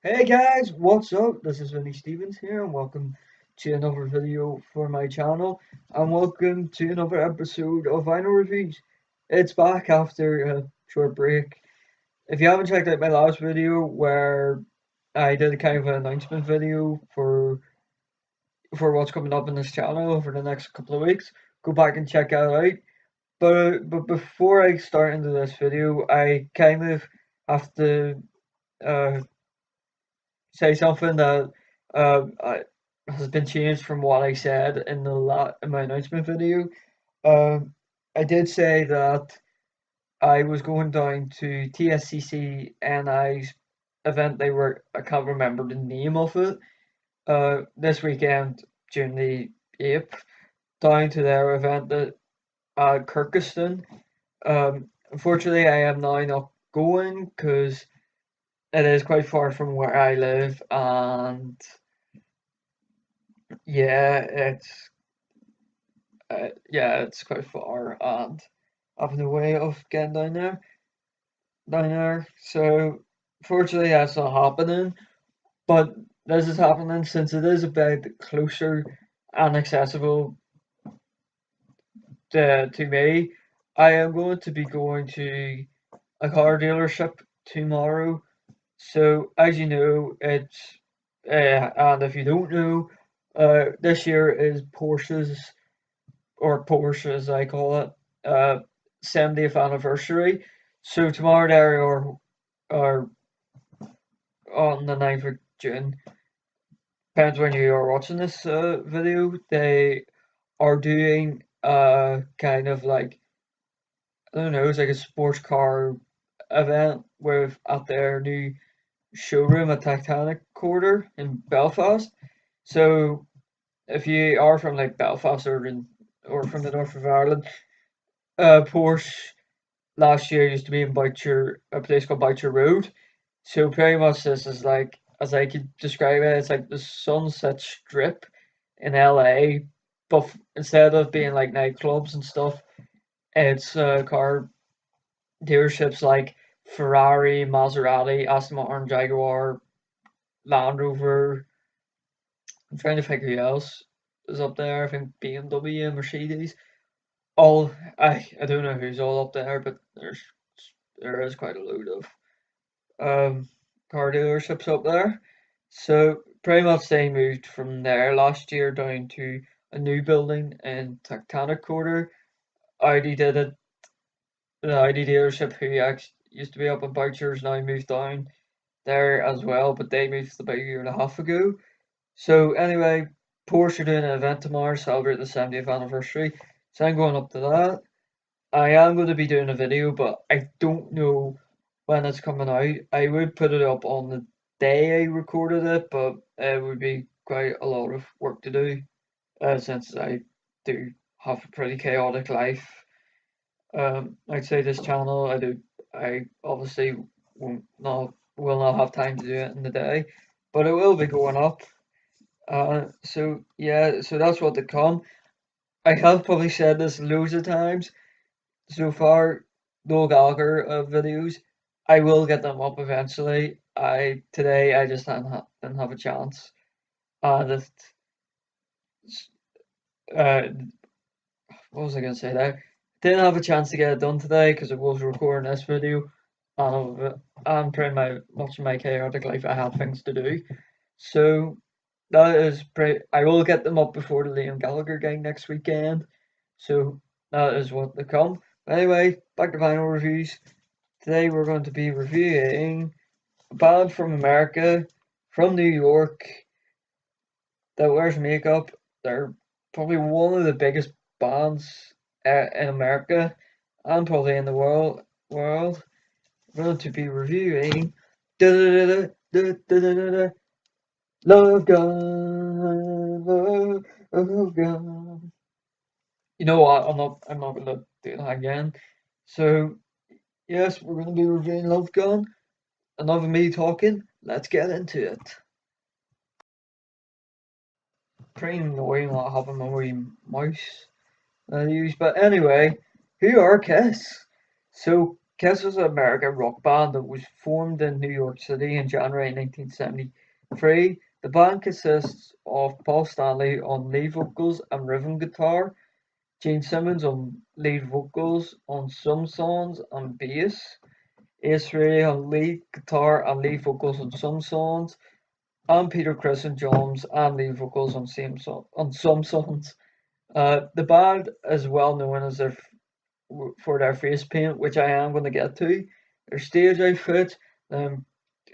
Hey guys, what's up? This is Vinny Stevens here, and welcome to another video for my channel, and welcome to another episode of Vinyl Reviews. It's back after a short break. If you haven't checked out my last video where I did a kind of an announcement video for what's coming up in this channel over the next couple of weeks, go back and check that out. But before I start into this video, I kind of have to uh, say something that has been changed from what I said in in my announcement video. Um, I did say that I was going down to TSCC NI's event. I can't remember the name of it. This weekend, June the 8th, down to their event at Kyrgyzstan. Unfortunately, I am now not going because it is quite far from where I live, and yeah, it's quite far, and I have no way of getting down there. So fortunately, that's not happening. But this is happening since it is a bit closer and accessible to me. I am going to be going to a car dealership tomorrow. So as you know, and if you don't know, this year is Porsche as I call it, 70th anniversary. So tomorrow or on the 9th of June, depends when you are watching this video, they are doing kind of like, I don't know, it's like a sports car event with at their new showroom at Titanic Quarter in Belfast. So if you are from like Belfast or from the north of Ireland, Porsche last year used to be in a place called Boucher Road. So pretty much this is like, as I could describe it, it's like the Sunset Strip in LA, but instead of being like nightclubs and stuff, it's car dealerships like Ferrari, Maserati, Aston Martin, Jaguar, Land Rover. I'm trying to think who else is up there. I think BMW, Mercedes. I don't know who's all up there, but there is quite a load of um, car dealerships up there. So pretty much they moved from there last year down to a new building in Titanic Quarter. Audi did it. The Audi dealership who actually used to be up in Boucher's now moved down there as well, but they moved about a year and a half ago. So anyway, Porsche are doing an event tomorrow to celebrate the 70th anniversary. So I'm going up to that. I am going to be doing a video, but I don't know when it's coming out. I would put it up on the day I recorded it, but it would be quite a lot of work to do, since I do have a pretty chaotic life. I'd say this channel, I obviously will not have time to do it in the day, but it will be going up. So yeah, so that's what to come. I have probably said this loads of times so far, Noel Gallagher videos. I will get them up eventually. I just didn't have a chance. Just uh, what was I gonna say there? Didn't have a chance to get it done today because I was recording this video, and pretty much in my chaotic life, I had things to do. So that is pretty. I will get them up before the Liam Gallagher gang next weekend. So that is what to come. But anyway, back to vinyl reviews. Today we're going to be reviewing a band from America, from New York, that wears makeup. They're probably one of the biggest bands in America and probably in the World. We're going to be reviewing Love Gun, Love Gun. You know what? I'm not gonna do that again. So yes, we're gonna be reviewing Love Gun. Enough of me talking. Let's get into it. Pretty annoying not having my wee mouse that I use, but anyway, who are Kiss? So Kiss was an American rock band that was formed in New York City in January 1973. The band consists of Paul Stanley on lead vocals and rhythm guitar, Gene Simmons on lead vocals on some songs and bass, Ace Frehley on lead guitar and lead vocals on some songs, and Peter Criss on drums and lead vocals on some songs. The band is well known as for their face paint, which I am going to get to, their stage outfit,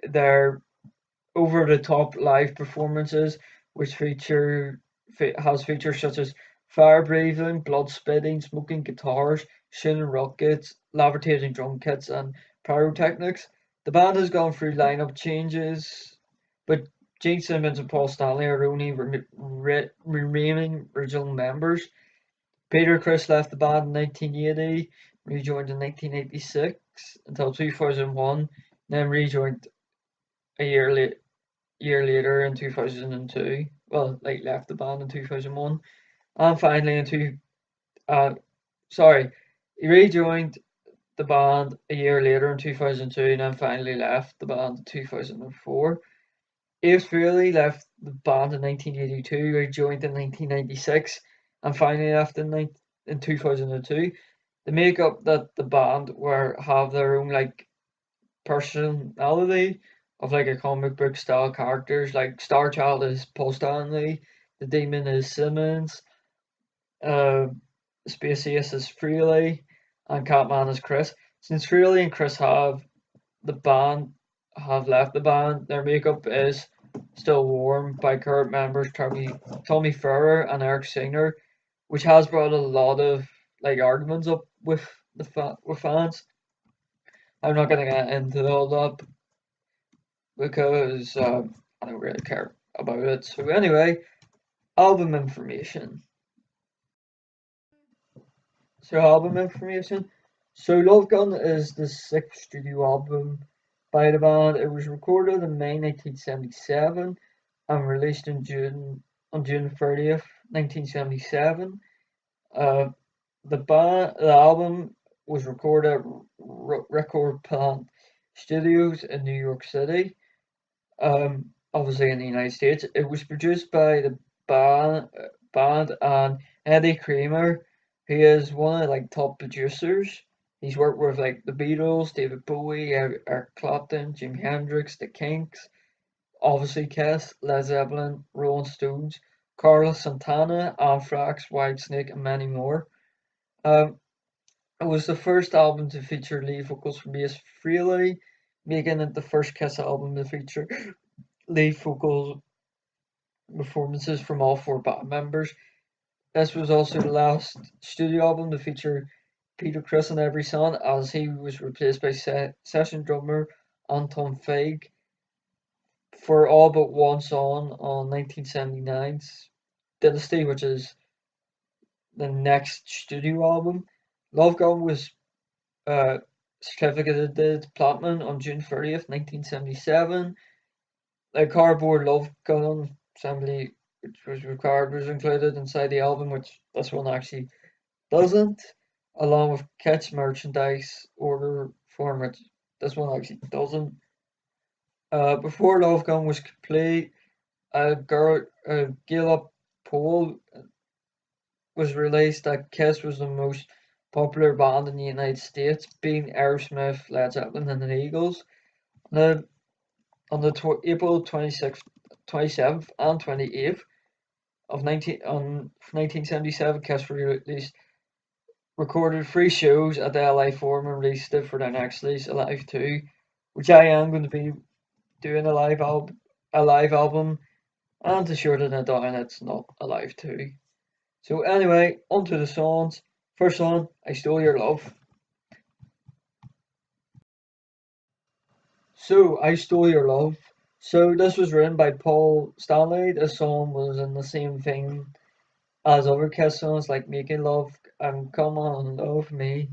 their over the top live performances, which has features such as fire breathing, blood spitting, smoking guitars, shooting rockets, levitating drum kits, and pyrotechnics. The band has gone through lineup changes, but Gene Simmons and Paul Stanley are only remaining original members. Peter Criss left the band in 1980, rejoined in 1986 until 2001, then rejoined a year later in 2002. Well, like left the band in 2001, and finally he rejoined the band a year later in 2002, and then finally left the band in 2004. Ace Frehley left the band in 1982, rejoined in 1996, and finally left in 2002. The makeup that the band have their own like personality of like a comic book style characters. Like Star Child is Paul Stanley, the Demon is Simmons, Space Ace is Frehley, and Catman is Criss. Since Frehley and Criss have left the band, their makeup is still worn by current members Tommy Farrer and Eric Singer, which has brought a lot of like arguments up with with fans. I'm not gonna get into all that because I don't really care about it. So anyway, album information. So Love Gun is the sixth studio album by the band. It was recorded in May 1977 and released on June 30th, 1977. The album was recorded at Record Plant Studios in New York City, obviously in the United States. It was produced by the band and Eddie Kramer, who is one of like top producers. He's worked with like the Beatles, David Bowie, Eric Clapton, Jimi Hendrix, The Kinks, obviously Kiss, Led Zeppelin, Rolling Stones, Carlos Santana, Anthrax, Whitesnake, and many more. It was the first album to feature lead vocals from Ace Frehley, making it the first Kiss album to feature lead vocal performances from all four band members. This was also the last studio album to feature Peter Criss on every song, as he was replaced by session drummer Anton Fig for all but one song on 1979's Dynasty, which is the next studio album. Love Gun was certificated platinum on June 30th, 1977. A cardboard Love Gun assembly, which was required, was included inside the album, which this one actually doesn't, along with Kiss merchandise order form, which this one actually doesn't. Before Love Gun was complete, a Gallup poll was released that Kiss was the most popular band in the United States, being Aerosmith, Led Zeppelin, and the Eagles. On April 26th, 27th, and 28th of 1977, Kiss recorded 3 shows at the LA Forum and released it for their next release, Alive 2, which I am going to be doing a live album, and to shorten it down, it's not Alive 2. So anyway, on to the songs. First song, I Stole Your Love. So, I Stole Your Love. So, this was written by Paul Stanley. This song was in the same vein as other Kiss songs like Making Love and Come On Love Me.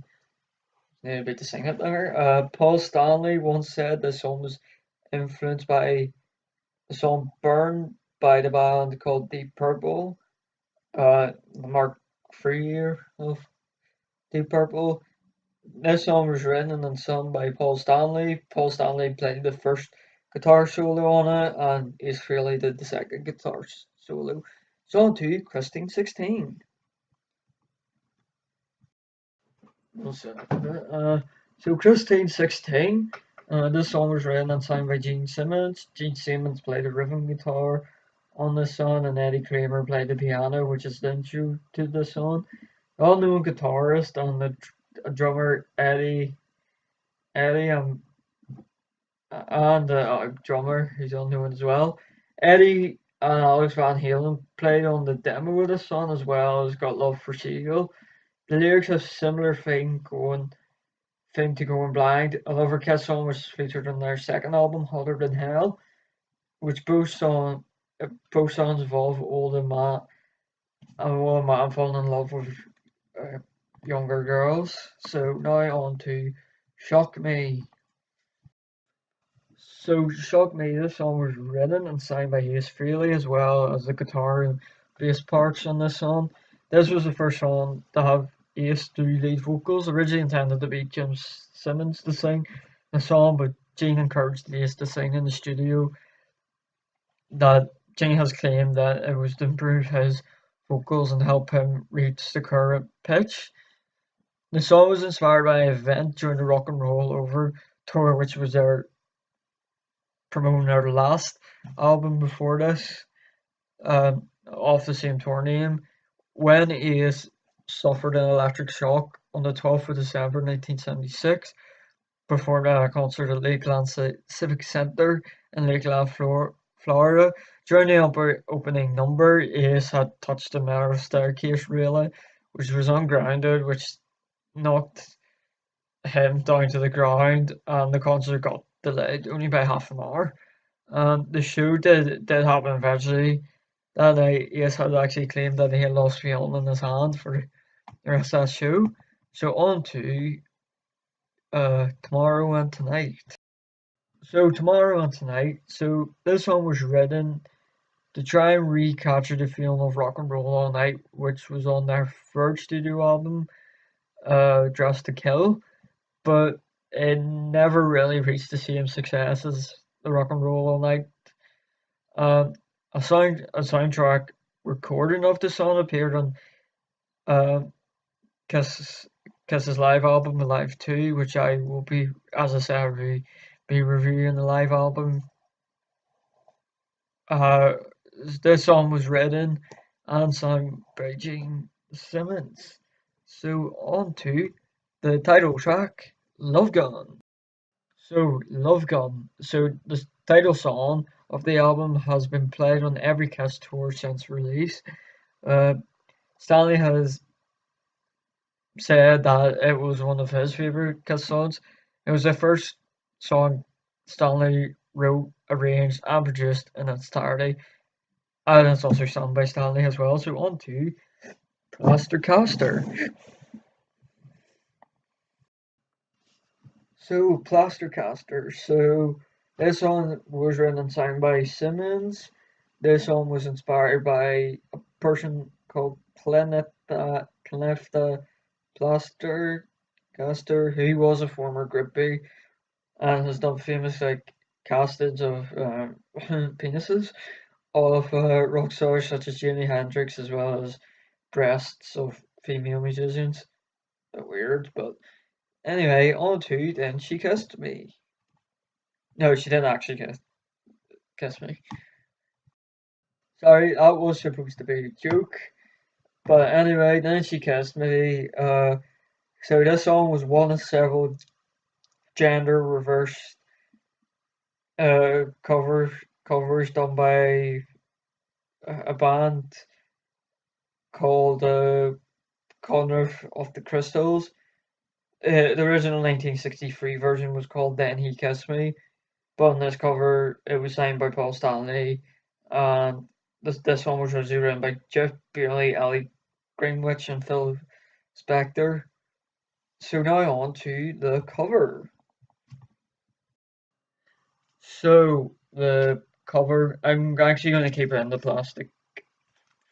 Need a bit to sing it there. Paul Stanley once said this song was influenced by the song Burn by the band called Deep Purple. The Mark III year of Deep Purple. This song was written and sung by Paul Stanley. Paul Stanley played the first guitar solo on it, and Ace Frehley did the second guitar solo. So on to Christine 16. So Christine 16, this song was written and signed by Gene Simmons. Gene Simmons played the rhythm guitar on this song, and Eddie Kramer played the piano, which is the intro to the song. The all-known guitarist and the drummer Eddie and the drummer, who's unknown as well. Eddie and Alex Van Halen played on the demo of the song, as well as Got Love for Seagull. The lyrics have similar thing to Going Blind. A Lovercat song was featured on their second album, Hotter Than Hell, which both songs involve an older man falling in love with uh, younger girls. So now on to Shock Me. So Shock Me, this song was written and signed by Ace Frehley, as well as the guitar and bass parts on this song. This was the first song to have Ace do lead vocals, originally intended to be Jim Simmons to sing the song, but Gene encouraged Ace to sing in the studio. That Gene has claimed that it was to improve his vocals and help him reach the current pitch. The song was inspired by an event during the Rock and Roll Over tour, which was their promoting their last album before this, off the same tour name, when Ace suffered an electric shock on the 12th of December 1976, performed at a concert at Lakeland Civic Center in Lakeland, Florida. During the opening number, Ace had touched the metal staircase railing, which was ungrounded, which knocked him down to the ground, and the concert got delayed only by half an hour. The show did happen eventually. That night, Ace had actually claimed that he had lost feeling in his hand for the rest of that show. So on to Tomorrow and Tonight. So Tomorrow and Tonight. So this song was written to try and recapture the feeling of Rock and Roll All Night, which was on their third studio album, Dressed to Kill, but it never really reached the same success as the Rock and Roll All Night. A soundtrack recording of the song appeared on uh, Kiss's live album Alive 2, which I will be, as I said, I'll be reviewing the live album. This song was written and sung by Gene Simmons. So on to the title track, Love Gun. So Love Gun. So the title song of the album has been played on every Kiss tour since release. Stanley has said that it was one of his favorite Kiss songs. It was the first song Stanley wrote, arranged, and produced in its entirety, and it's also sung by Stanley as well. So on to Plaster Caster. So Plaster Caster. So this song was written and sung by Simmons. This song was inspired by a person called Clefta Plaster Caster, who was a former groupie and has done famous like castings of penises of rock stars such as Jimi Hendrix, as well as breasts of female musicians. Weird, but anyway, on to Then She Kissed Me. No, she didn't actually kiss me. Sorry, that was supposed to be a joke. But anyway, Then She Kissed Me. So this song was one of several gender reversed covers done by a band called Corner of the Crystals. The original 1963 version was called Then He Kissed Me, but on this cover it was signed by Paul Stanley, and this one was originally written by Jeff Buckley, Ali Greenwich, and Phil Spector. So now on to the cover. So the cover, I'm actually going to keep it in the plastic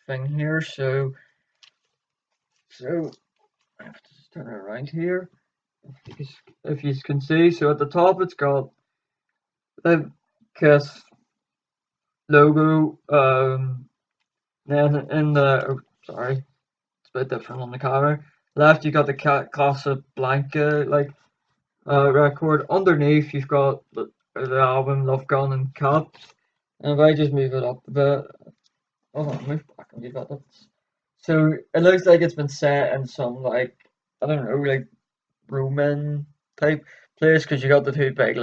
thing here. So I have to turn it around here. if you can see. So at the top, it's got the Kiss logo. Then in the sorry, it's a bit different on the camera. Left, you got the Casablanca record. Underneath, you've got the album Love Gun and Cats. And if I just move it up a bit, move back and leave that. So it looks like it's been set in some I don't know, like Roman type place, because you got the two big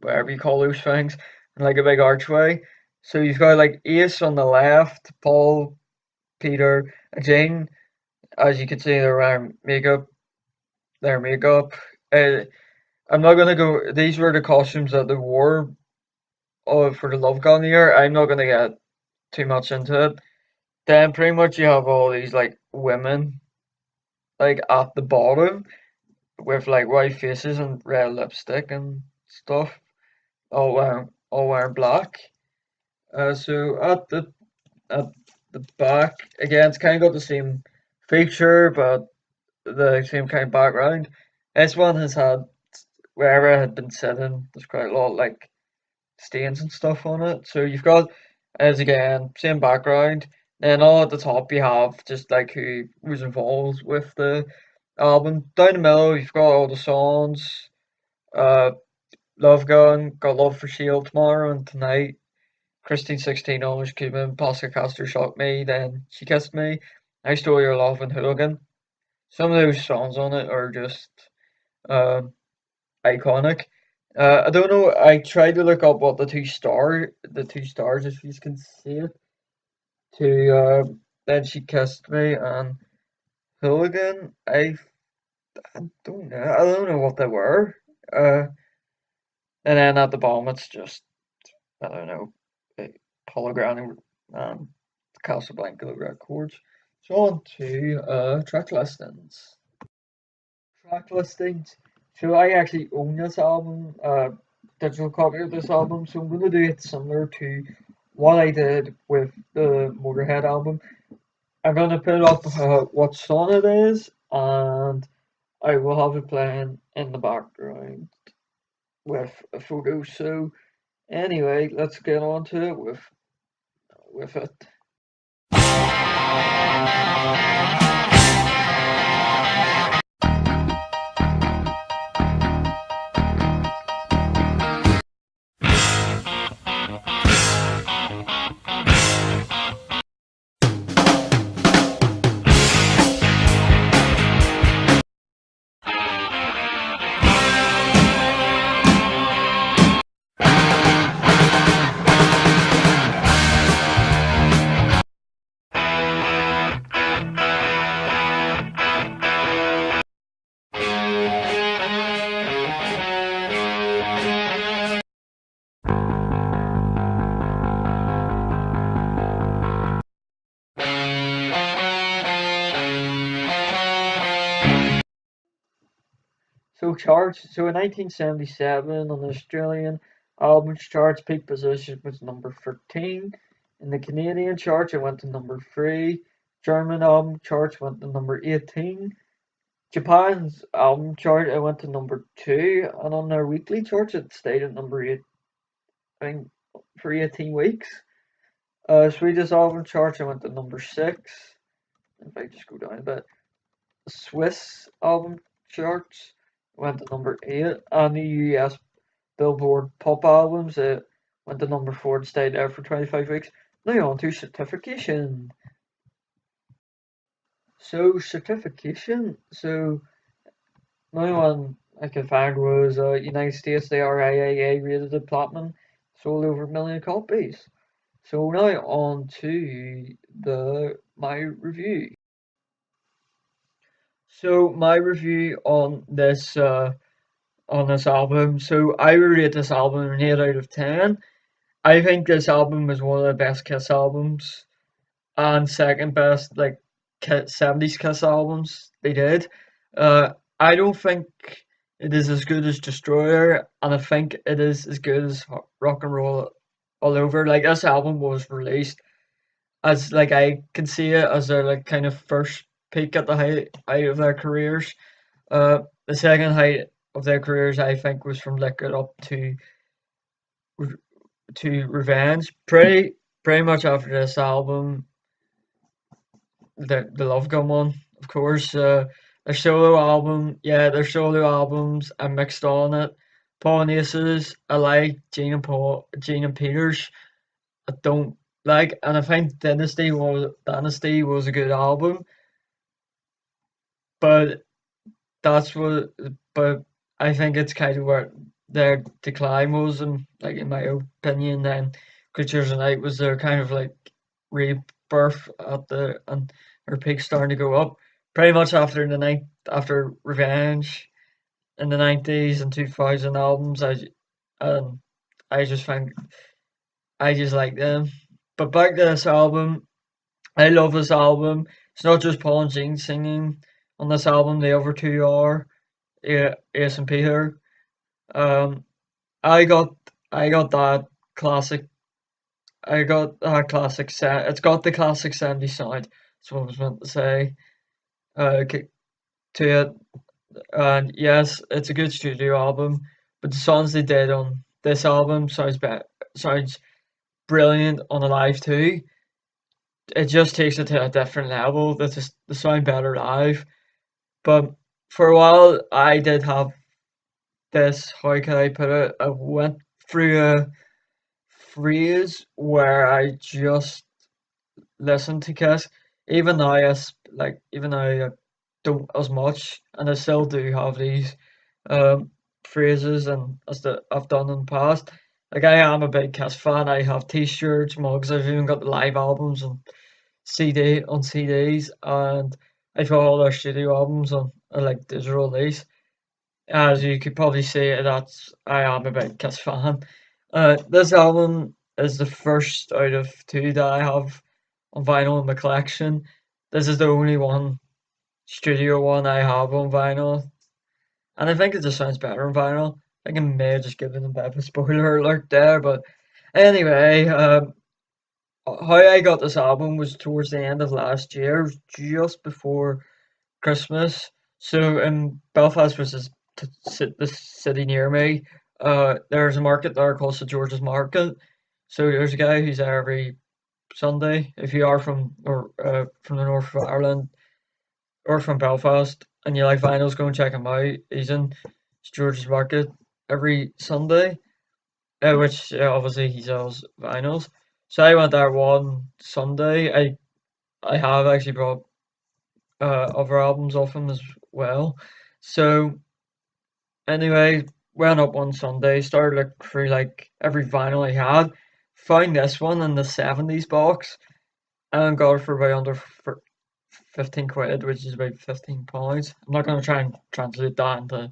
whatever you call those things, and like a big archway. So you've got like Ace on the left, Paul, Peter, and Jane. As you can see, they're wearing makeup. Their makeup. Uh, I'm not gonna go. These were the costumes that they wore for the Love Gun year. I'm not gonna get too much into it. Then pretty much you have all these like women like at the bottom with like white faces and red lipstick and stuff, all wearing black. So at the back again, it's kind of got the same feature, but the same kind of background. This one has had wherever it had been sitting, there's quite a lot like stains and stuff on it. So you've got as again same background. Then all at the top you have just like who was involved with the album. Down the middle you've got all the songs. Uh, Love Gun, Got Love for Shield, Tomorrow and Tonight. Christine 16, Almost Cuban, Pascal Castor Shocked Me, Then She Kissed Me, I Stole Your Love and Hooligan. Some of those songs on it are just uh, iconic. I don't know. I tried to look up what the two stars, if you can see it. To Then She Kissed Me and Hooligan. I don't know. I don't know what they were. Uh, and then at the bottom, it's just I don't know. Hologram and Casablanca records. So on to track listings. Track listings. So I actually own this album, digital copy of this album. So I'm going to do it similar to what I did with the Motorhead album. I'm going to put up what song it is, and I will have it playing in the background with a photo. So anyway, let's get on to it with it. So charts. So in 1977, on the Australian albums charts, peak position was number 13. In the Canadian charts, it went to number 3. German album charts went to number 18. Japan's album chart, it went to number 2. And on their weekly charts, it stayed at number 8, I think, for 18 weeks. Swedish album charts, it went to number 6. If I just go down a bit. Swiss album charts went to number 8, and the US Billboard Pop Albums it went to number 4 and stayed there for 25 weeks. Now on to certification. So certification. So now one I could find was United States, the RIAA rated it platinum, sold over 1 million copies. So now on to my review. So my review on this album. So I would rate this album an 8 out of 10. I think this album is one of the best Kiss albums and second best like 70s Kiss albums they did. I don't think it is as good as Destroyer, and I think it is as good as Rock and Roll All Over. Like this album was released as like I can see it as their like kind of first peak at the height of their careers. The second height of their careers, I think, was from Lick It Up to Revenge. Pretty much after this album, the Love Gun one, of course. Their solo albums I mixed on it. Paul and Aces, I like. Gene and Peters, I don't like, and I think Dynasty was a good album, but that's what, but I think it's kind of where their decline was, and like in my opinion, then Creatures of Night was their kind of like rebirth and their peak starting to go up. Pretty much after Revenge in the 90s and 2000 albums, um I just find I just like them. But back to this album, I love this album. It's not just Paul and Gene singing on this album; the other two are, yeah, Ace and Peter. Um, I got I got that classic. I got that classic set. It's got the classic 70s sound. That's what I was meant to say. To it, and yes, it's a good studio album. But the songs they did on this album sounds brilliant on a live too. It just takes it to a different level. They sound better live. But for a while, I did have this. How can I put it? I went through a phase where I just listened to Kiss. Even though I don't as much, and I still do have these um phrases and I've done in the past. Like I am a big Kiss fan. I have T-shirts, mugs. I've even got the live albums and CDs, and I've got all their studio albums on like digital release. As you could probably see, I am a big Kiss fan. This album is the first out of two that I have on vinyl in my collection. This is the only studio one I have on vinyl, and I think it just sounds better on vinyl. I think I may have just given a bit of a spoiler alert there, but anyway, how I got this album was towards the end of last year, just before Christmas. So in Belfast, which is the city near me, there's a market there called St George's Market. So there's a guy who's there every Sunday. If you are from the north of Ireland or from Belfast and you like vinyls, go and check him out. He's in St George's Market every Sunday, which obviously he sells vinyls. So I went there one Sunday. I have actually brought other albums off him as well. So anyway, went up one Sunday, started looking through like every vinyl I had, found this one in the 70s box, and got it for about under for 15 quid, which is about £15. I'm not gonna try and translate that into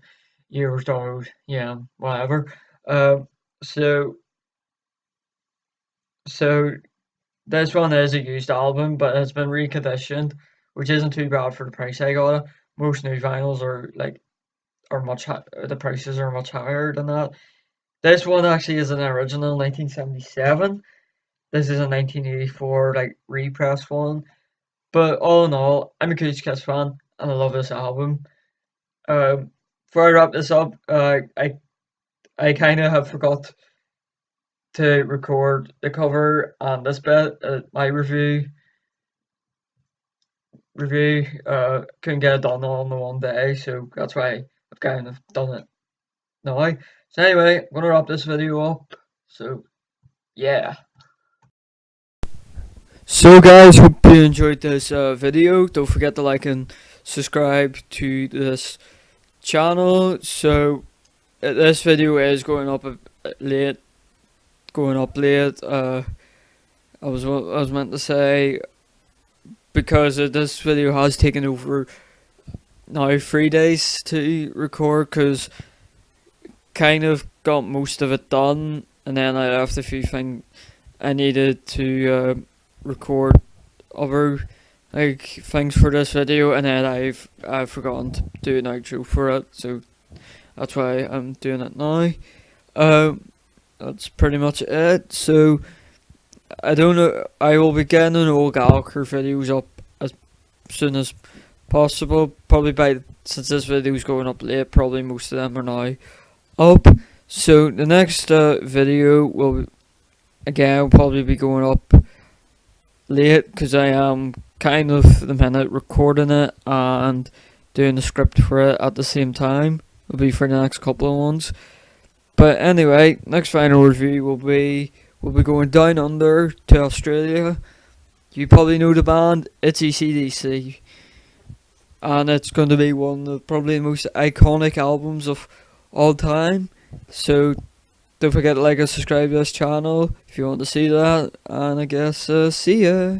euros, dollars, yeah, whatever. Uh, so so this one is a used album, but it's been reconditioned, which isn't too bad for the price I got it. Most new vinyls the prices are much higher than that. This one actually is an original 1977. This is a 1984 like repress one. But all in all, I'm a huge Kiss fan and I love this album. Before I wrap this up, I kind of have forgot to record the cover and this bit. My review couldn't get it done all in the one day, so that's why I've kind of done it now. So anyway, I'm gonna wrap this video up. So yeah. So guys, hope you enjoyed this video. Don't forget to like and subscribe to this channel. So this video is going up late. I was meant to say, because this video has taken over now 3 days to record, because kind of got most of it done, and then I left a few things I needed to record other like things for this video, and then I've forgotten to do an outro for it, so that's why I'm doing it now. That's pretty much it. So I don't know. I will be getting an old Gallagher videos up as soon as possible. Probably since this video is going up late, probably most of them are now up. So the next video will probably be going up late because I am kind of the minute recording it and doing the script for it at the same time. It'll be for the next couple of ones. But anyway, next final review will be going down under to Australia. You probably know the band, it's AC/DC. And it's going to be one of probably the most iconic albums of all time. So don't forget to like and subscribe to this channel if you want to see that. And I guess see ya.